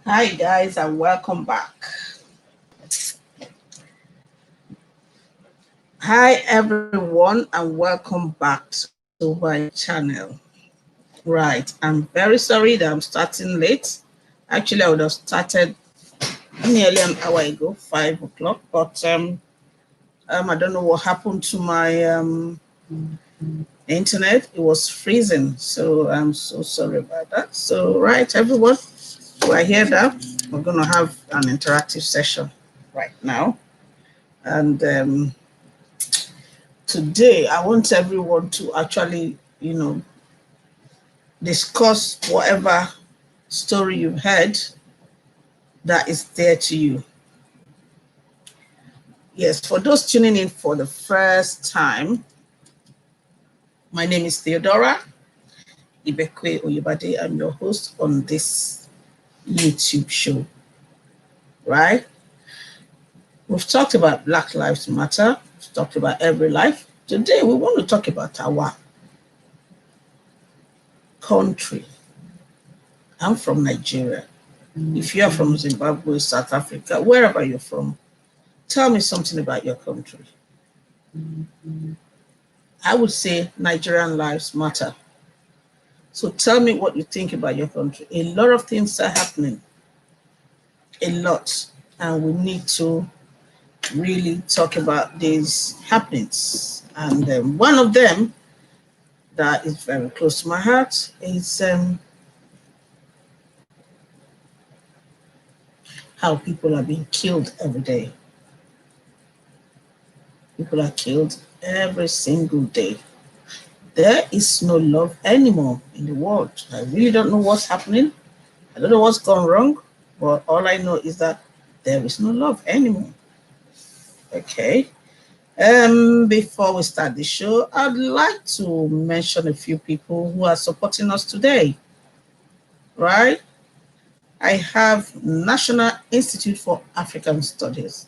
Hi guys and welcome back. Hi everyone and welcome back to my channel. Right, I'm very sorry that I'm starting late. Actually, I would have started nearly an hour ago, 5 o'clock, but I don't know what happened to my internet. It was freezing, so I'm so sorry about that. So right, everyone, we're here now. We're gonna have an interactive session right now, and today I want everyone to actually, discuss whatever story you've heard that is there to you. Yes, for those tuning in for the first time, my name is Theodora Ibekwe-Oyebade. I'm your host on this YouTube show, right? We've talked about Black Lives Matter. We've talked about every life. Today, we want to talk about our country. I'm from Nigeria. If you are from Zimbabwe, South Africa, wherever you're from, tell me something about your country. I would say Nigerian lives matter. So tell me what you think about your country. A lot of things are happening. A lot. And we need to really talk about these happenings. And one of them that is very close to my heart is how people are being killed every day. People are killed every single day. There is no love anymore in the world. I really don't know what's happening. I don't know what's gone wrong, but all I know is that there is no love anymore. Okay. Before we start the show, I'd like to mention a few people who are supporting us today. Right? I have National Institute for African Studies.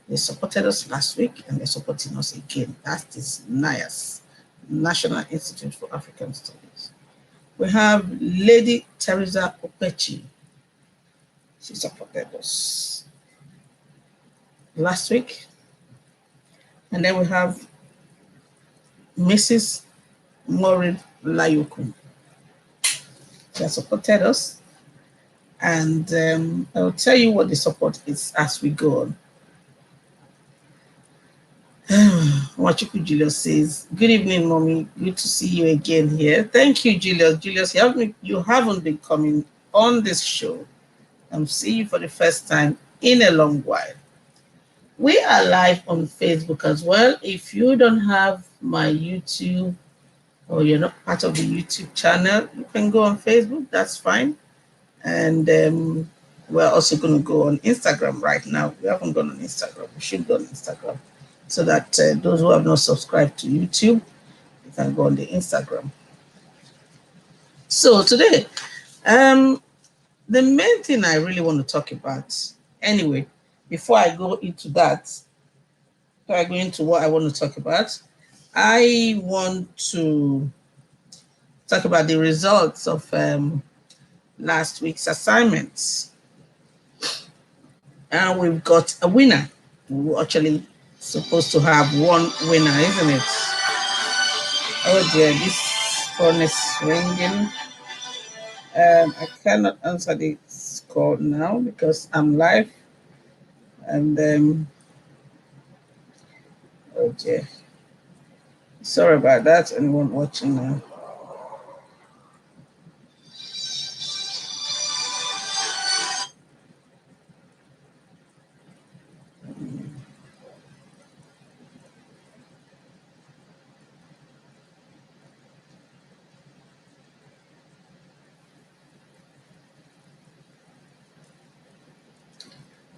They supported us last week and they're supporting us again. That is NIAS, National Institute for African Studies. We have Lady Teresa Opechi. She supported us last week. And then we have Mrs. Maureen Layukun. She has supported us. And I'll tell you what the support is as we go on. Wachuku Julius says, "Good evening, mommy. Good to see you again here." Thank you, Julius. Julius, you haven't been coming on this show. I'm seeing you for the first time in a long while. We are live on Facebook as well. If you don't have my YouTube or you're not part of the YouTube channel, you can go on Facebook. That's fine. And we're also going to go on Instagram right now. We haven't gone on Instagram. We should go on Instagram so that those who have not subscribed to YouTube, you can go on the Instagram. So today, the main thing I really want to talk about, anyway, before I go into that, before I go into what I want to talk about, I want to talk about the results of last week's assignments. And we've got a winner. We're actually supposed to have one winner, isn't it? Oh dear, this phone is ringing. I cannot answer this call now because I'm live. And oh dear. Sorry about that, anyone watching now.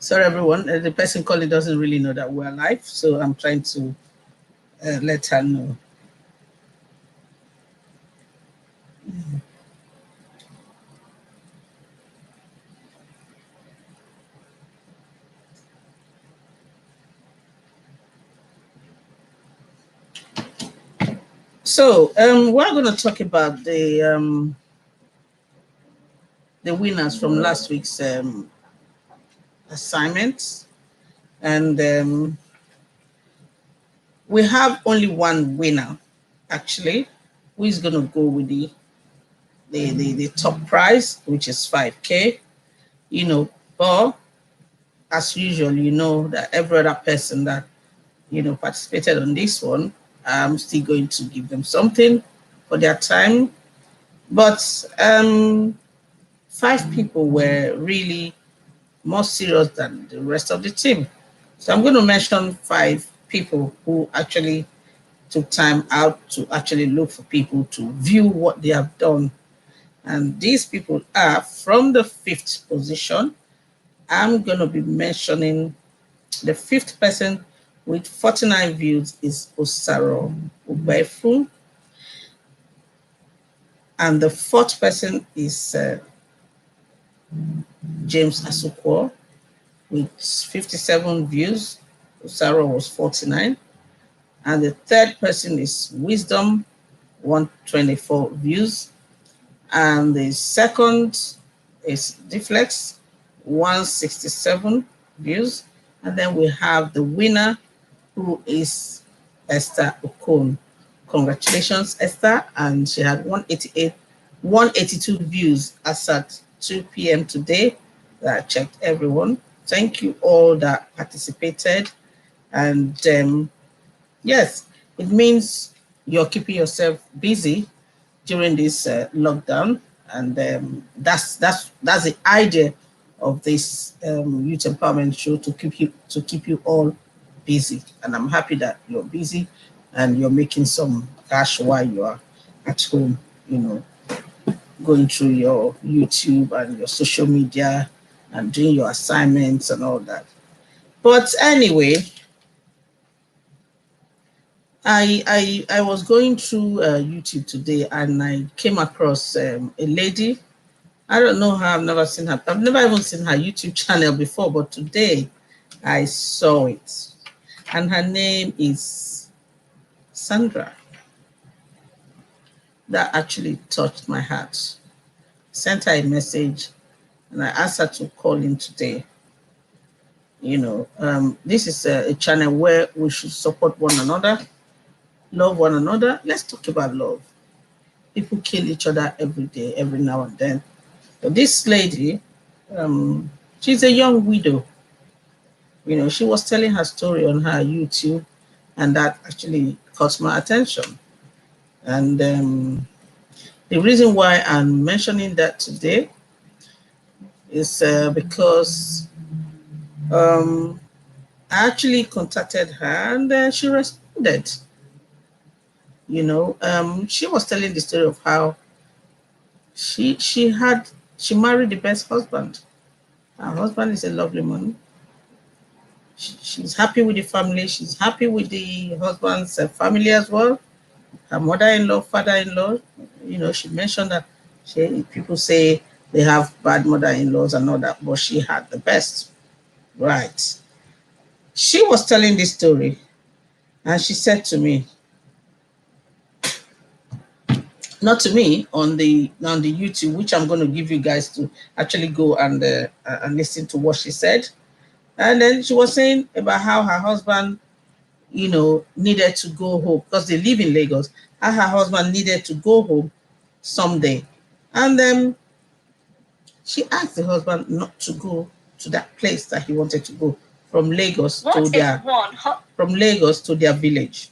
Sorry, everyone. The person calling doesn't really know that we're live, so I'm trying to let her know. So we're going to talk about the the winners from last week's assignments, and we have only one winner, actually, who is going to go with the top prize, which is 5K. You know, but as usual, you know that every other person that participated on this one, I'm still going to give them something for their time. But 5 people were really more serious than the rest of the team. So I'm going to mention 5 people who actually took time out to actually look for people to view what they have done. And these people are from the 5th position. I'm going to be mentioning the 5th person with 49 views is Osaro Ubefu. And the 4th person is James Asukwo with 57 views. Osaro was 49. And the 3rd person is Wisdom, 124 views. And the 2nd is Deflex, 167 views. And then we have the winner, who is Esther Okon. Congratulations, Esther. And she had 182 views as at 2 p.m. today. That I checked everyone. Thank you all that participated. And yes, it means you're keeping yourself busy during this lockdown, and that's the idea of this youth empowerment show, to keep you all busy. And I'm happy that you're busy and you're making some cash while you are at home, going through your YouTube and your social media and doing your assignments and all that. But anyway, I was going through YouTube today, and I came across a lady. I don't know her. I've never seen her. I've never even seen her YouTube channel before, but today I saw it. And her name is Sandra. That actually touched my heart. Sent her a message, and I asked her to call in today. This is a channel where we should support one another, love one another. Let's talk about love. People kill each other every day, every now and then. But this lady, she's a young widow. She was telling her story on her YouTube, and that actually caught my attention. And the reason why I'm mentioning that today is because I actually contacted her, and she responded. She was telling the story of how she married the best husband. Her husband is a lovely man. She's happy with the family. She's happy with the husband's family as well. Her mother-in-law, father-in-law. She mentioned that people say they have bad mother-in-laws and all that, but she had the best. Right. She was telling this story, and she said to me, not to me, on the YouTube, which I'm going to give you guys to actually go and listen to what she said. And then she was saying about how her husband, needed to go home because they live in Lagos. How her husband needed to go home someday, and then she asked the husband not to go to that place that he wanted to go from Lagos to their village.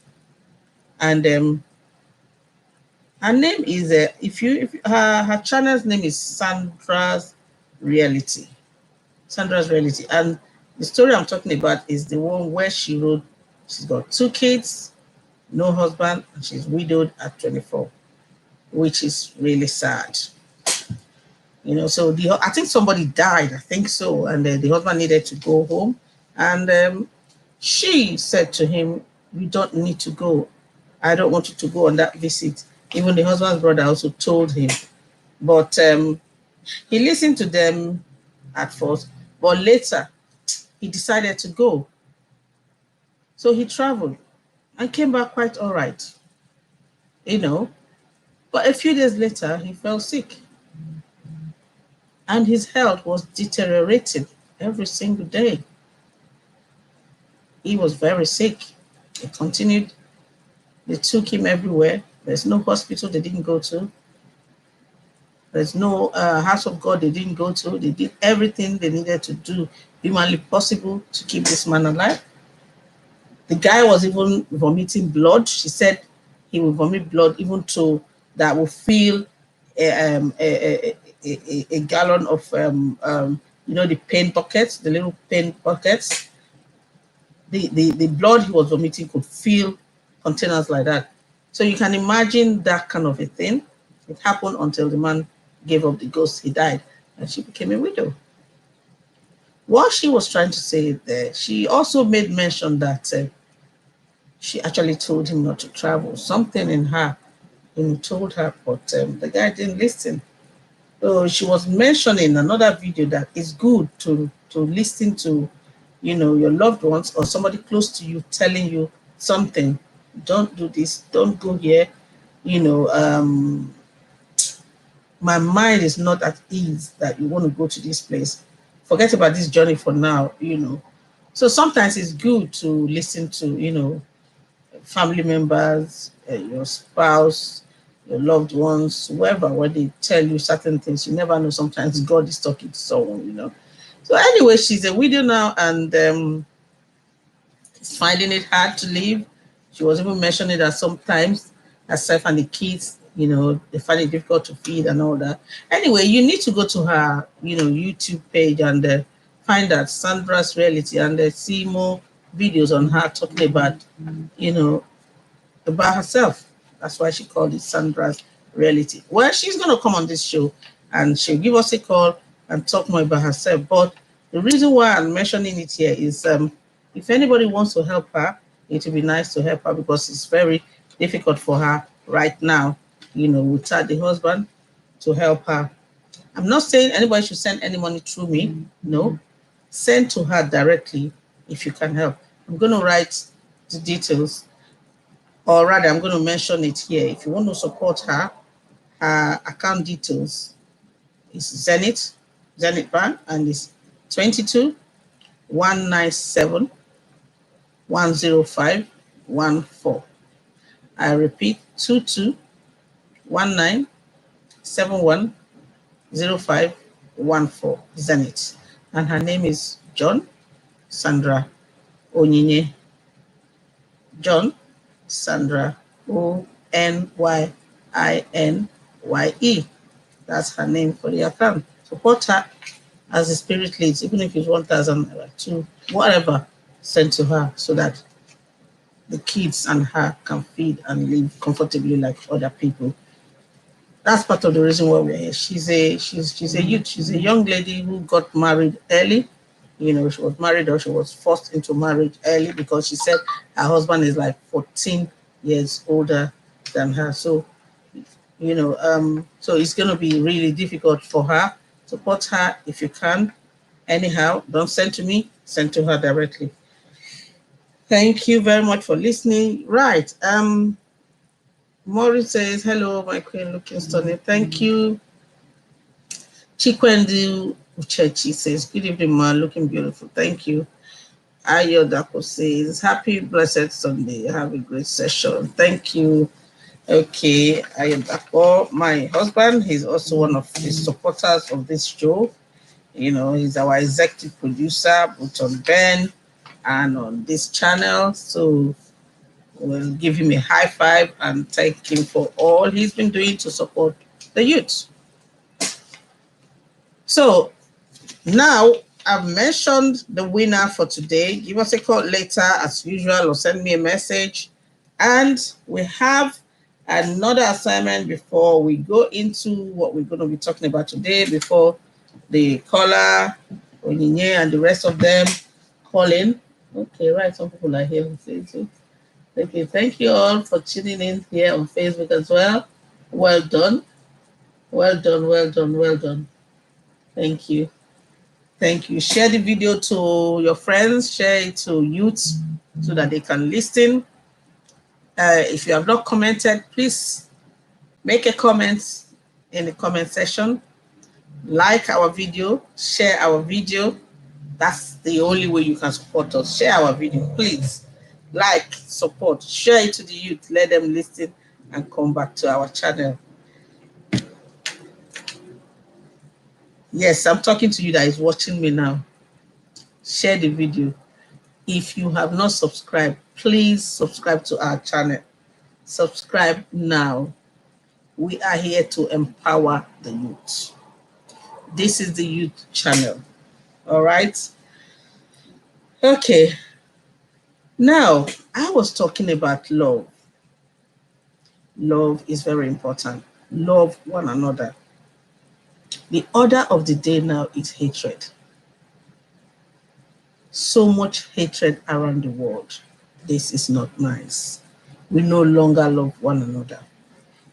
And her name is her channel's name is Sandra's Reality. Sandra's Reality. And the story I'm talking about is the one where she wrote, she's got 2 kids, no husband, and she's widowed at 24, which is really sad. So I think somebody died, I think so, and the husband needed to go home. And she said to him, "You don't need to go. I don't want you to go on that visit." Even the husband's brother also told him. But he listened to them at first, but later he decided to go. So he traveled and came back quite all right. But a few days later, he fell sick. and his health was deteriorating every single day. He was very sick. They continued, they took him everywhere. There's no hospital they didn't go to. There's no house of God they didn't go to. They did everything they needed to do humanly possible to keep this man alive. The guy was even vomiting blood. She said he would vomit blood even to that would fill a gallon of the paint buckets, the little paint buckets. The blood he was vomiting could fill containers like that. So you can imagine that kind of a thing. It happened until the man gave up the ghost. He died, and she became a widow. What she was trying to say there, she also made mention that she actually told him not to travel. Something in her, told her, but the guy didn't listen. So she was mentioning another video that it's good to listen to, your loved ones or somebody close to you telling you something. Don't do this. Don't go here. You know, my mind is not at ease that you want to go to this place. Forget about this journey for now. So sometimes it's good to listen to, family members, your spouse, your loved ones, whoever, when they tell you certain things. You never know. Sometimes God is talking to someone. So anyway, she's a widow now, and finding it hard to live. She was even mentioning that sometimes herself and the kids, they find it difficult to feed and all that. Anyway, you need to go to her, YouTube page and find out Sandra's Reality and see more videos on her talking about, you know, about herself. That's why she called it Sandra's Reality. Well, she's going to come on this show and she'll give us a call and talk more about herself. But the reason why I'm mentioning it here is if anybody wants to help her, it would be nice to help her because it's very difficult for her right now, without the husband to help her. I'm not saying anybody should send any money through me. No, send to her directly if you can help. I'm going to write the details, or rather, I'm going to mention it here. If you want to support her, her account details is Zenith Bank, and it's 22 197 10514. I repeat, 22 19710514 Zenith. And her name is John Sandra Onyinye. John Sandra Onynye. That's her name for the account. Support her as the spirit leads, even if it's 1,000, 2, whatever, sent to her so that the kids and her can feed and live comfortably like other people. That's part of the reason why we're here. She's a youth. She's a young lady who got married early. She was married, or she was forced into marriage early because she said her husband is like 14 years older than her. So, so it's going to be really difficult for her. Support her if you can. Anyhow, don't send to me, send to her directly. Thank you very much for listening. Right. Maureen says, hello, my queen, looking stunning. Thank you. Chikwendu Uchechi says, good evening, ma, looking beautiful. Thank you. Ayodako says, happy blessed Sunday. Have a great session. Thank you. Okay, Ayodako, my husband, he's also one of the supporters of this show. He's our executive producer, both on Ben and on this channel. So we'll give him a high five and thank him for all he's been doing to support the youth. So now I've mentioned the winner for today. Give us a call later as usual or send me a message. And we have another assignment before we go into what we're going to be talking about today, before the caller, Onyinye, and the rest of them call in. Okay, right. Some people are here on Facebook. Okay, thank you all for tuning in here on Facebook as well. Well done. Well done, well done, well done. Thank you. Thank you. Share the video to your friends, share it to youths so that they can listen. If you have not commented, please make a comment in the comment section. Like our video, share our video. That's the only way you can support us. Share our video, please. Like, support, share it to the youth. Let them listen and come back to our channel. Yes, I'm talking to you that is watching me now. Share the video. If you have not subscribed, please subscribe to our channel. Subscribe now. We are here to empower the youth. This is the youth channel. All right. Okay. Now, I was talking about love. Love is very important. Love one another. The order of the day now is hatred. So much hatred around the world. This is not nice. We no longer love one another.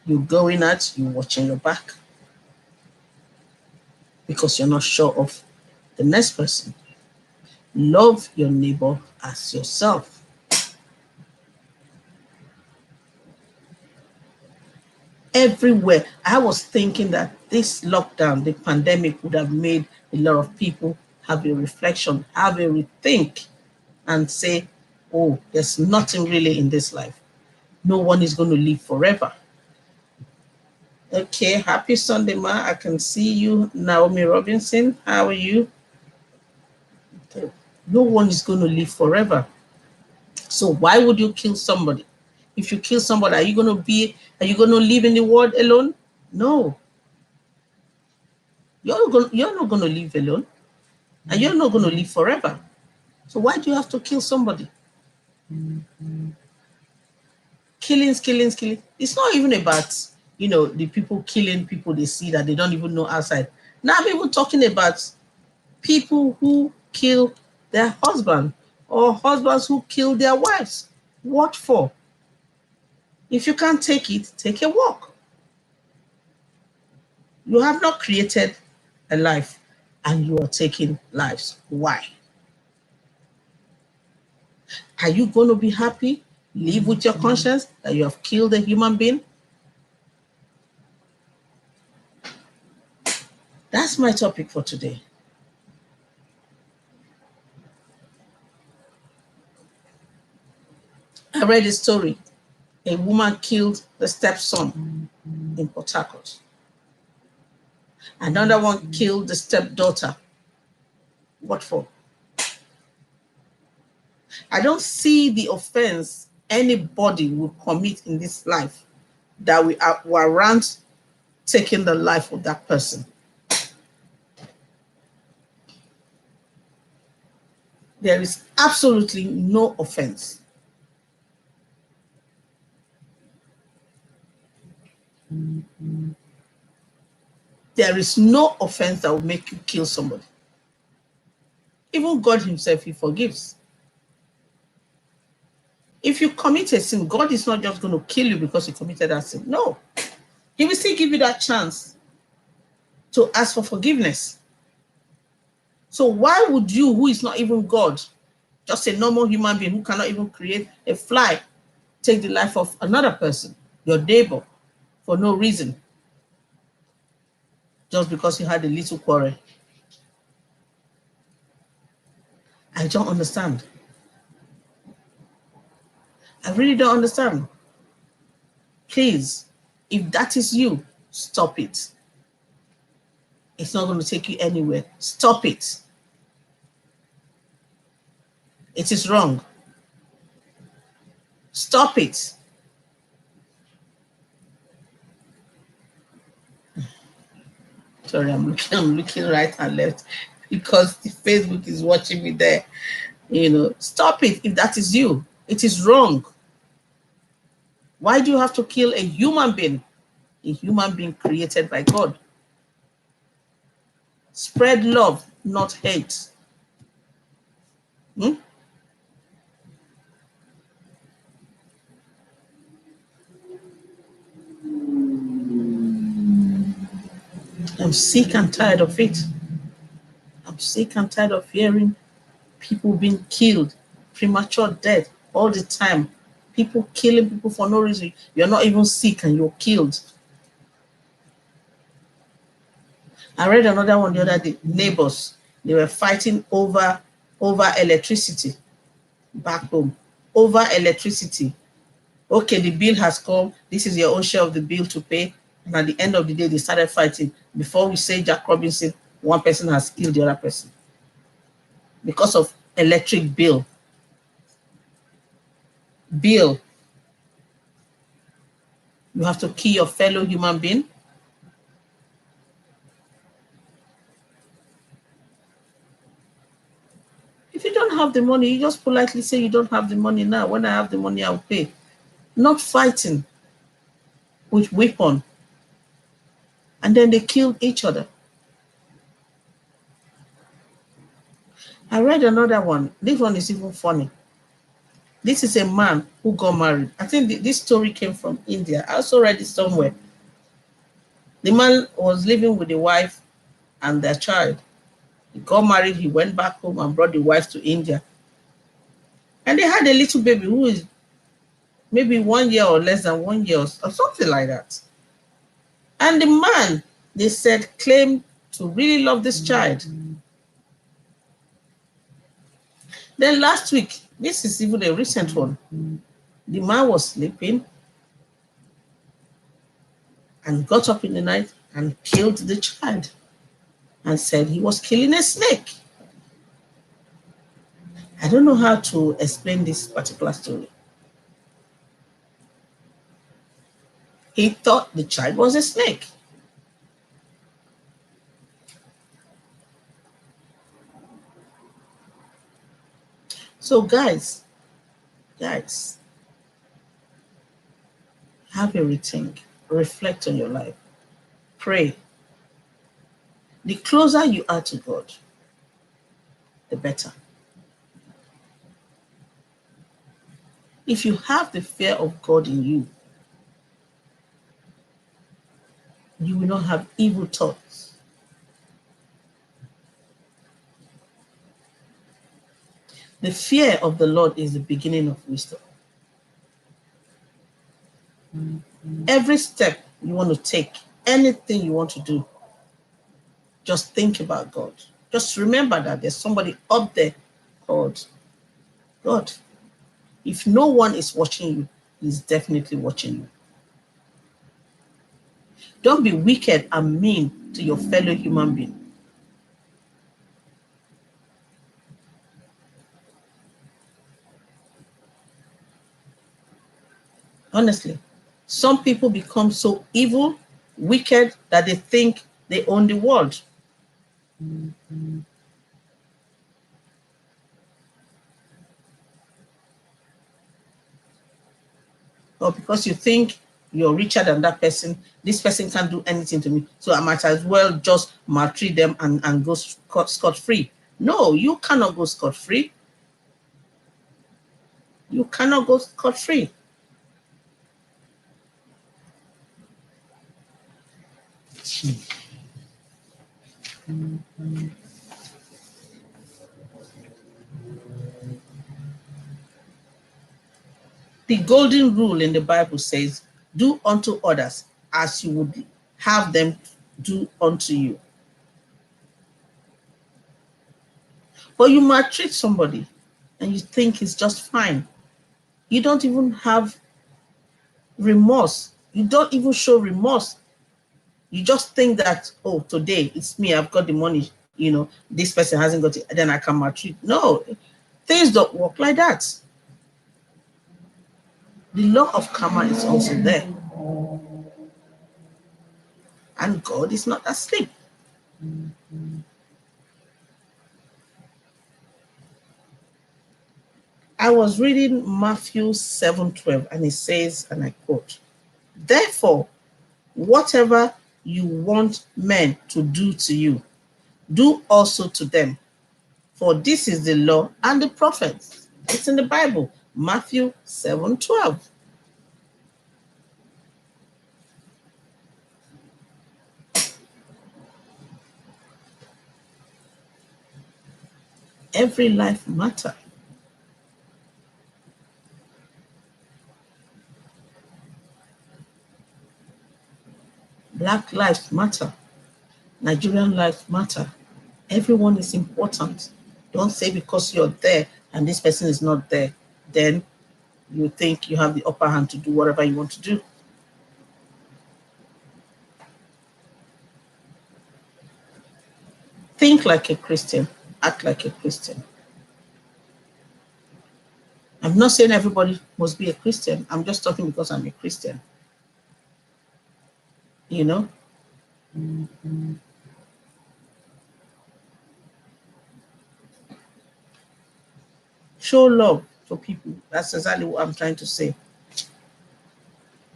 You're going out, you're watching your back because you're not sure of the next person. Love your neighbor as yourself. Everywhere. I was thinking that this lockdown, the pandemic, would have made a lot of people have a reflection, have a rethink, and say, oh, there's nothing really in this life. No one is going to live forever. Okay, happy Sunday, ma. I can see you, Naomi Robinson. How are you? Okay. No one is going to live forever. So why would you kill somebody? If you kill somebody, are you going to live in the world alone? No. You're not going to live alone, and you're not going to live forever. So why do you have to kill somebody? Killings. It's not even about, the people killing people they see that they don't even know outside. Now I'm even talking about people who kill their husband or husbands who kill their wives. What for? If you can't take it, take a walk. You have not created a life and you are taking lives. Why? Are you going to be happy? Live with your conscience that you have killed a human being? That's my topic for today. I read a story. A woman killed the stepson in Port Harcourt. Another one killed the stepdaughter. What for? I don't see the offense anybody will commit in this life that we warrant taking the life of that person. There is absolutely no offense. There is no offense that will make you kill somebody. Even God himself, he forgives. If you commit a sin, God is not just going to kill you because you committed that sin. No. He will still give you that chance to ask for forgiveness. So why would you, who is not even God, just a normal human being who cannot even create a fly, take the life of another person, your neighbor, for no reason? Just because you had a little quarrel. I don't understand. I really don't understand. Please, if that is you, stop it. It's not going to take you anywhere. Stop it. It is wrong. Stop it. Sorry, I'm looking right and left because the Facebook is watching me there. Stop it if that is you. It is wrong. Why do you have to kill a human being? A human being created by God. Spread love, not hate. I'm sick and tired of it. I'm sick and tired of hearing people being killed, premature death all the time. People killing people for no reason. You're not even sick and you're killed. I read another one the other day. Neighbors, they were fighting over electricity back home. Over electricity. Okay, the bill has come. This is your own share of the bill to pay. And at the end of the day, they started fighting. Before we say Jack Robinson, one person has killed the other person because of electric bill. Bill. You have to kill your fellow human being. If you don't have the money, you just politely say you don't have the money now. When I have the money, I'll pay. Not fighting with weapon. And then they killed each other. I read another one. This one is even funny. This is a man who got married. I think this story came from India. I also read it somewhere. The man was living with the wife and their child. He got married. He went back home and brought the wife to India. And they had a little baby who is maybe 1 year or less than 1 year or something like that. And the man, they said, claimed to really love this child. Then last week, this is even a recent one, the man was sleeping and got up in the night and killed the child and said he was killing a snake. I don't know how to explain this particular story. He thought the child was a snake. So guys, have a rethink, reflect on your life, pray. The closer you are to God, the better. If you have the fear of God in you, you will not have evil thoughts. The fear of the Lord is the beginning of wisdom. Every step you want to take, anything you want to do, just think about God. Just remember that there's somebody up there called God. If no one is watching you, he's definitely watching you. Don't be wicked and mean to your fellow human being. Honestly, some people become so evil, wicked, that they think they own the world. Or because you think you're richer than that person, this person can't do anything to me, so I might as well just maltreat them and go scot-free. No, you cannot go scot-free. You cannot go scot-free. The golden rule in the Bible says, do unto others as you would have them do unto you. But you maltreat somebody and you think it's just fine. You don't even have remorse. You don't even show remorse. You just think that, oh, today it's me, I've got the money, this person hasn't got it, then I can maltreat. No, things don't work like that. The law of karma is also there. And God is not asleep. I was reading Matthew 7:12, and it says, and I quote, therefore, whatever you want men to do to you, do also to them. For this is the law and the prophets. It's in the Bible, Matthew 7:12. Every life matters. Black lives matter. Nigerian life matter. Everyone is important. Don't say because you're there and this person is not there, then you think you have the upper hand to do whatever you want to do. Think like a Christian, act like a Christian. I'm not saying everybody must be a Christian. I'm just talking because I'm a Christian. You know? Show love to people. That's exactly what I'm trying to say.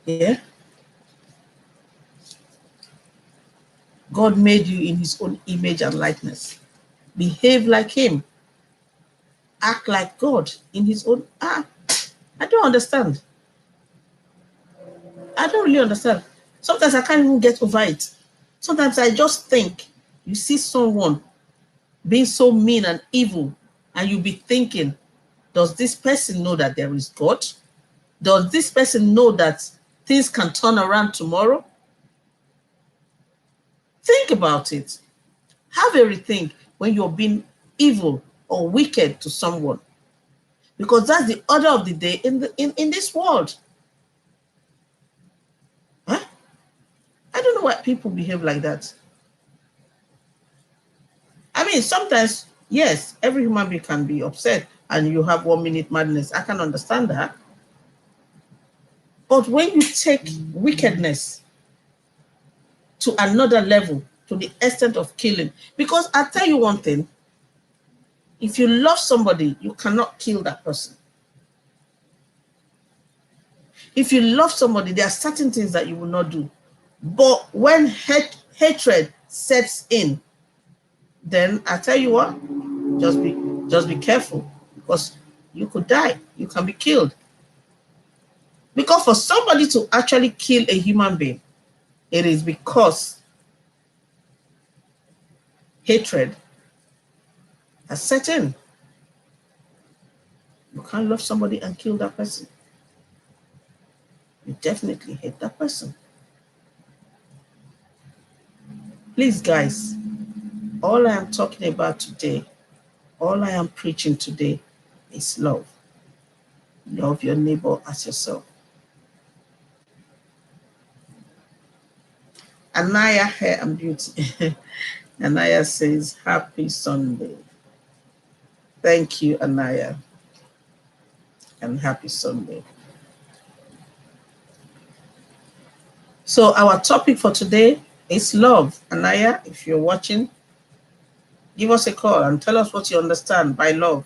Yeah? God made you in his own image and likeness. Behave like him. Act like God in his own. I don't understand. I don't really understand. Sometimes I can't even get over it. Sometimes I just think you see someone being so mean and evil, and you be thinking, does this person know that there is God? Does this person know that things can turn around tomorrow? Think about it. Have a rethink when you're being evil or wicked to someone. Because that's the order of the day in this world. Huh? I don't know why people behave like that. I mean, sometimes, yes, every human being can be upset and you have 1 minute madness. I can understand that. But when you take wickedness to another level, to the extent of killing, because I'll tell you one thing, if you love somebody, you cannot kill that person. If you love somebody, there are certain things that you will not do. But when hatred sets in, then I tell you what, just be careful, because you could die, you can be killed. Because for somebody to actually kill a human being, it is because hatred has set in. You can't love somebody and kill that person. You definitely hate that person. Please, guys, all I am talking about today, all I am preaching today is love. Love your neighbor as yourself. Anaya Hair and Beauty. Anaya says, Happy Sunday. Thank you, Anaya, and happy Sunday. So our topic for today is love. Anaya, if you're watching, give us a call and tell us what you understand by love.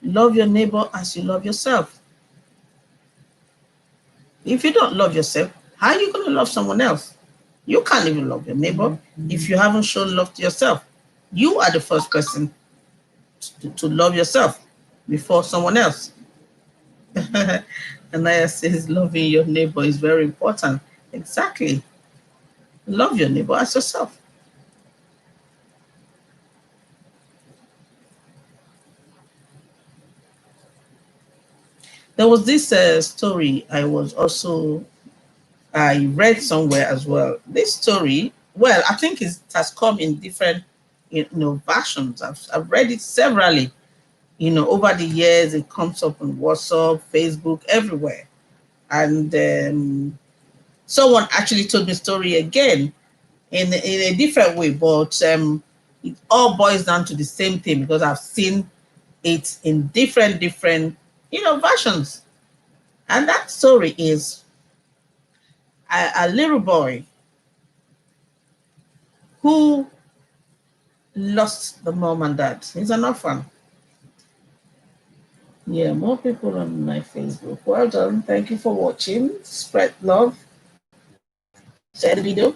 Love your neighbor as you love yourself. If you don't love yourself, how are you going to love someone else? You can't even love your neighbor if you haven't shown love to yourself. You are the first person to love yourself before someone else. Anaya says loving your neighbor is very important. Exactly. Love your neighbor as yourself. There was this story I read somewhere as well. This story, well, I think it has come in different versions. I've read it severally. Over the years, it comes up on WhatsApp, Facebook, everywhere. And someone actually told me the story again in a different way, but it all boils down to the same thing because I've seen it in different versions. And that story is a little boy who lost the mom and dad. He's an orphan. Yeah, more people on my Facebook. Well done. Thank you for watching. Spread love. Share the video.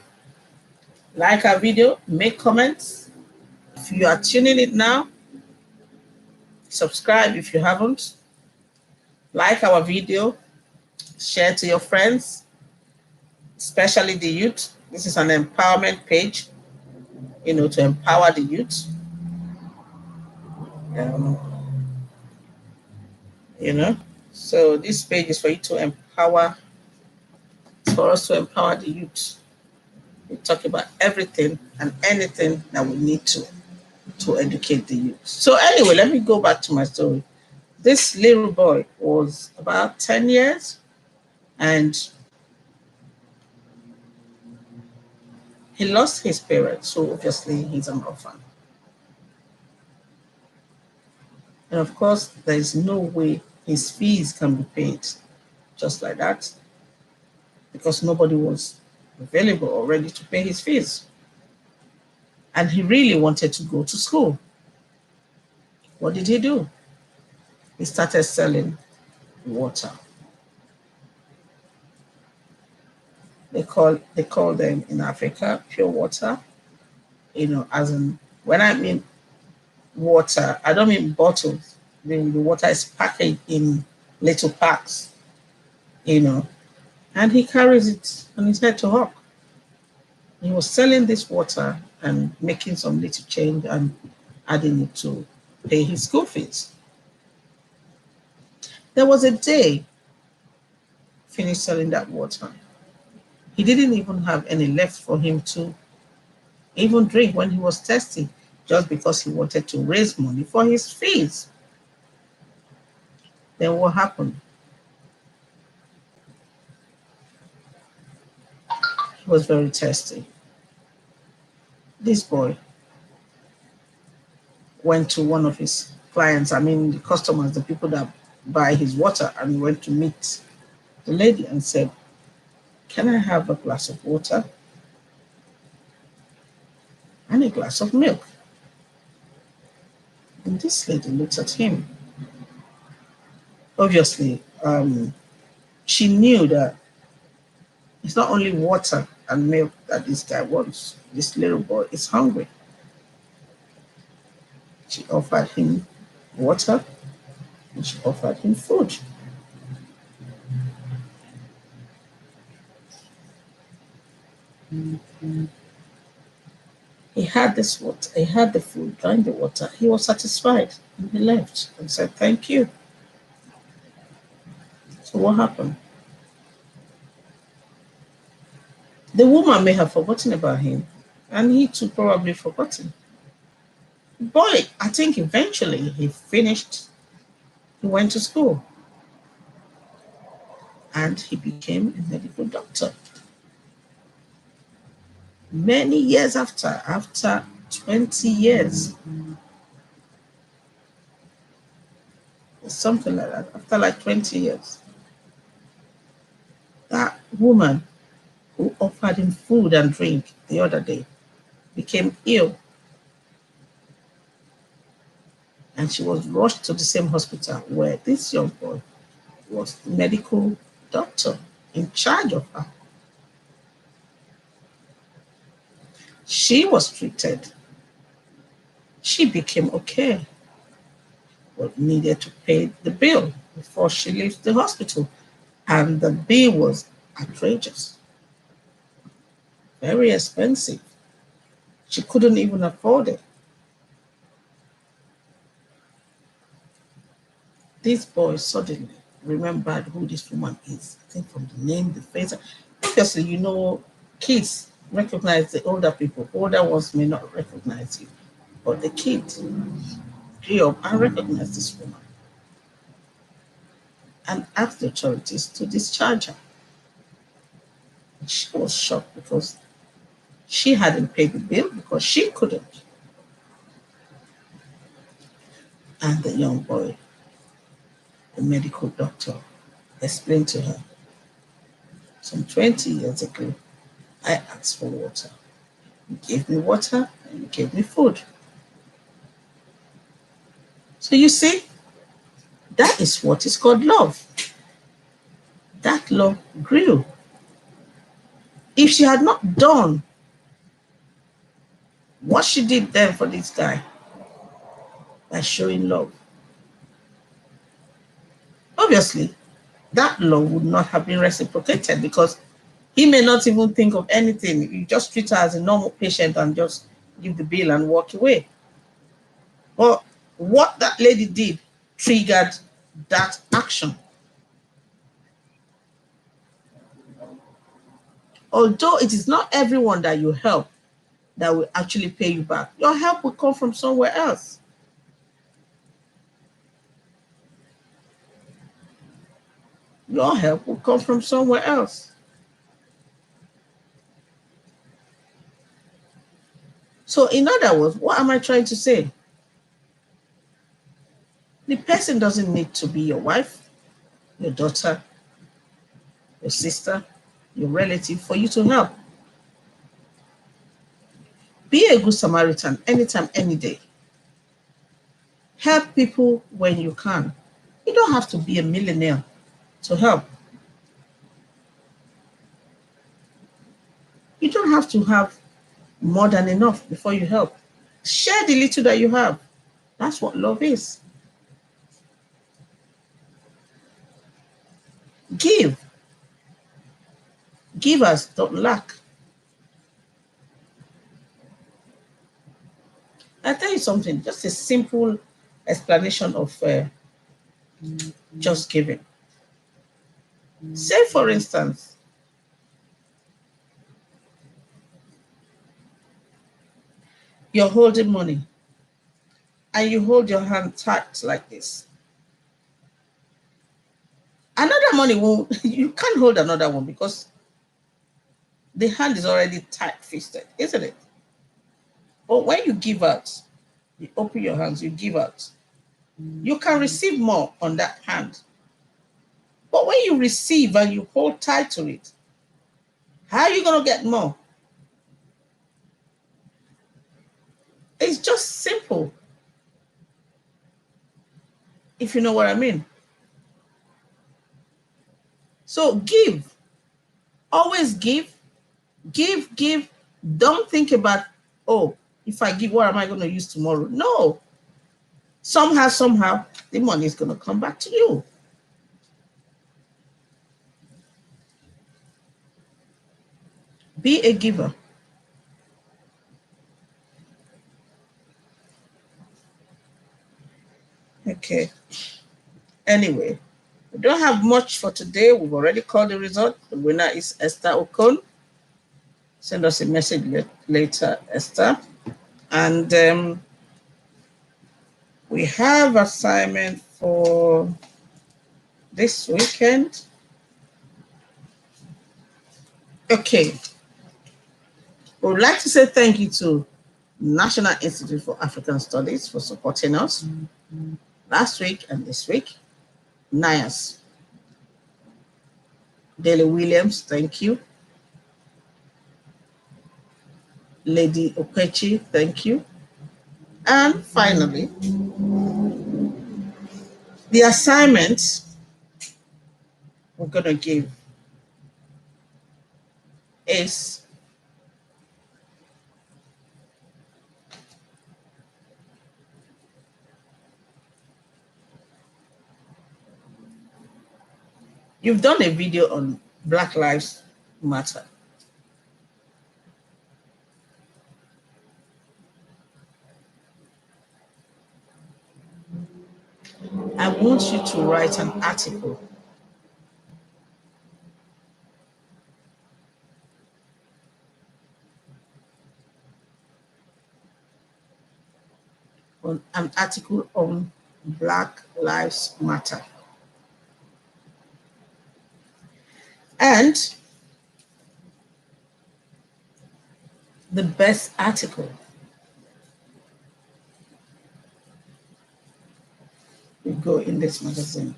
Like our video. Make comments. If you are tuning it now, subscribe if you haven't. Like our video. Share to your friends, especially the youth. This is an empowerment page, to empower the youth. Um, so this page is for you to empower, for us to empower the youth. We talk about everything and anything that we need to educate the youth. So anyway, let me go back to my story. This little boy was about 10 years, and he lost his parents, so obviously he's an orphan. And of course, there is no way his fees can be paid just like that, because nobody was available or ready to pay his fees. And he really wanted to go to school. What did he do? He started selling water. They call them in Africa pure water. As in, when I mean water, I don't mean bottles. The water is packaged in little packs, and he carries it on his head to hawk. He was selling this water and making some little change and adding it to pay his school fees. There was a day he finished selling that water. He didn't even have any left for him to even drink when he was thirsty, just because he wanted to raise money for his fees. Then what happened? He was very thirsty. This boy went to one of his clients, I mean the customers, the people that buy his water, and went to meet the lady and said, "Can I have a glass of water and a glass of milk?" And this lady looked at him. Obviously, she knew that it's not only water and milk that this guy wants. This little boy is hungry. She offered him water and she offered him food. He had this water, he had the food, drank the water. He was satisfied and he left and said, "Thank you." So what happened? The woman may have forgotten about him, and he too probably forgotten. Boy, I think eventually he finished, he went to school, and he became a medical doctor. Many years after 20 years, something like that, after like 20 years, that woman who offered him food and drink the other day became ill, and she was rushed to the same hospital where this young boy was the medical doctor in charge of her. She was treated. She became okay, but needed to pay the bill before she leaves the hospital. And the bill was outrageous, very expensive. She couldn't even afford it. This boy suddenly remembered who this woman is. I think from the name, the face. Obviously, kids recognize the older people. Older ones may not recognize you. But the kid grew up and recognized this woman and asked the authorities to discharge her. And she was shocked because she hadn't paid the bill because she couldn't. And the young boy, the medical doctor, explained to her, some 20 years ago, I asked for water. You gave me water and you gave me food. So you see, that is what is called love. That love grew. If she had not done what she did then for this guy by showing love, obviously that love would not have been reciprocated because he may not even think of anything. You just treat her as a normal patient and just give the bill and walk away. But what that lady did triggered that action. Although it is not everyone that you help that will actually pay you back. Your help will come from somewhere else. Your help will come from somewhere else. So in other words, what am I trying to say? The person doesn't need to be your wife, your daughter, your sister, your relative for you to help. Be a good Samaritan anytime, any day. Help people when you can. You don't have to be a millionaire to help. You don't have to have more than enough before you help. Share the little that you have. That's what love is. Give. Givers don't lack. I'll tell you something, just a simple explanation of just giving. Say, for instance, you're holding money and you hold your hand tight like this. Another money won't, you can't hold another one because the hand is already tight fisted, isn't it? But when you give out, you open your hands, you give out, you can receive more on that hand. But when you receive and you hold tight to it, how are you going to get more? It's just simple, if you know what I mean. So give. Always give. Give, give. Don't think about, oh, if I give, what am I going to use tomorrow? No. Somehow, the money is going to come back to you. Be a giver. Okay. Anyway, we don't have much for today. We've already called the result. The winner is Esther Okon. Send us a message later, Esther. And we have assignment for this weekend. Okay. We would like to say thank you to National Institute for African Studies for supporting us last week and this week. NIAS. Daley Williams, thank you. Lady Opechi, thank you. And finally, the assignment we're going to give is you've done a video on Black Lives Matter. I want you to write an article on Black Lives Matter. And the best article will go in this magazine.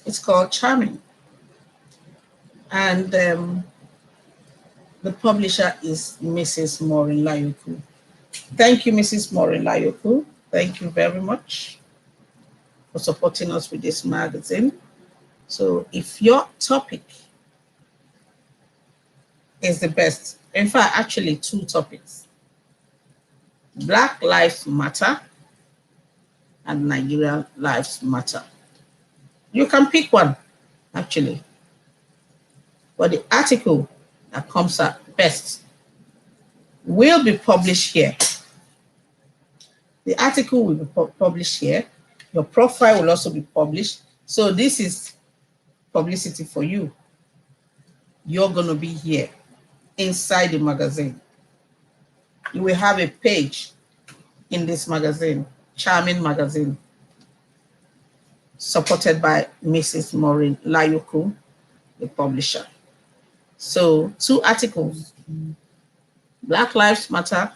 It's called Charming. And the publisher is Mrs. Maureen Layoku. Thank you, Mrs. Maureen Layoku. Thank you very much for supporting us with this magazine. So if your topic is the best, in fact, actually 2 topics, Black Lives Matter and Nigerian Lives Matter. You can pick one, actually. But the article that comes out best will be published here. The article will be published here. Your profile will also be published. So this is publicity for you. you're going to be here inside the magazine. You will have a page in this magazine, Charming Magazine, supported by Mrs. Maureen Layuku, the publisher. So 2 articles, Black Lives Matter,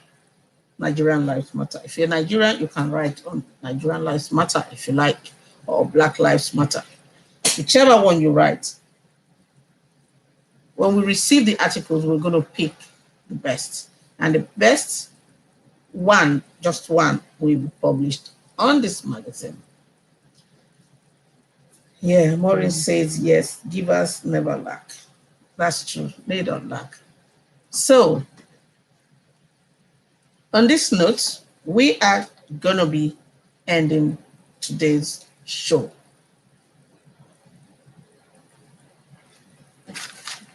Nigerian Lives Matter. If you're Nigerian, you can write on Nigerian Lives Matter if you like, or Black Lives Matter. Whichever one you write. When we receive the articles, we're going to pick the best. And the best one, just one, will be published on this magazine. Yeah, Maureen says, yes, givers never lack. That's true. They don't lack. So, on this note, we are going to be ending today's show.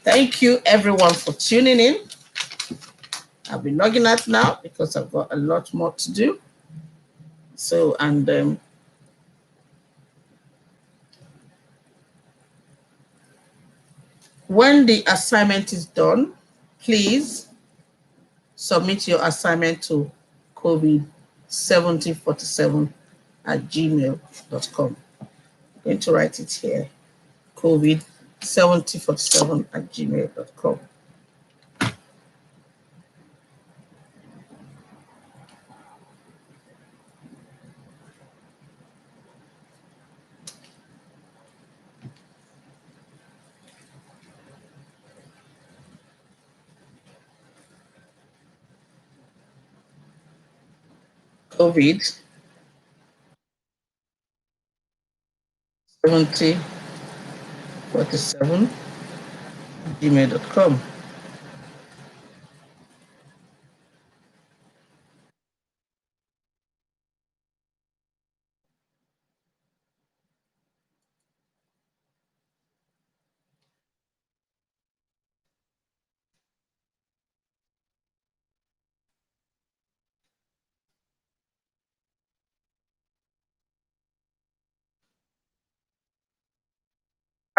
Thank you, everyone, for tuning in. I'll be logging out now because I've got a lot more to do. So, and when the assignment is done, please submit your assignment to covid7047@gmail.com. I'm going to write it here, covid7047@gmail.com. COVID 7047 gmail.com.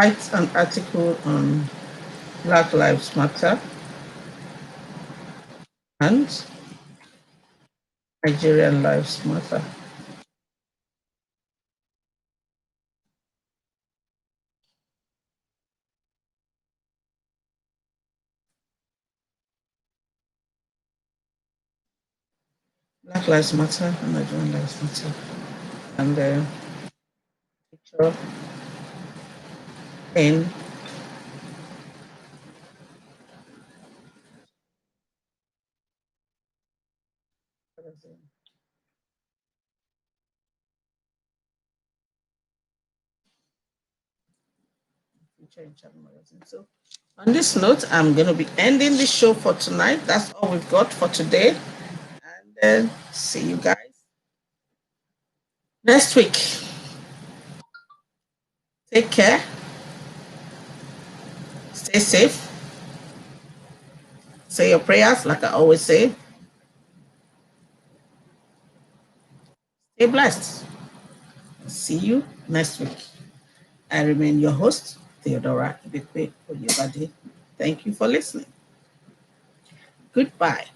Write an article on Black Lives Matter and Nigerian Lives Matter. Black Lives Matter and Nigerian Lives Matter. And the picture in magazine. So on this note, I'm going to be ending the show for tonight. That's all we've got for today. And then see you guys next week. Take care. Stay safe. Say your prayers, like I always say. Stay blessed. See you next week. I remain your host, Theodora Ibekwe-Oyebade. Thank you for listening. Goodbye.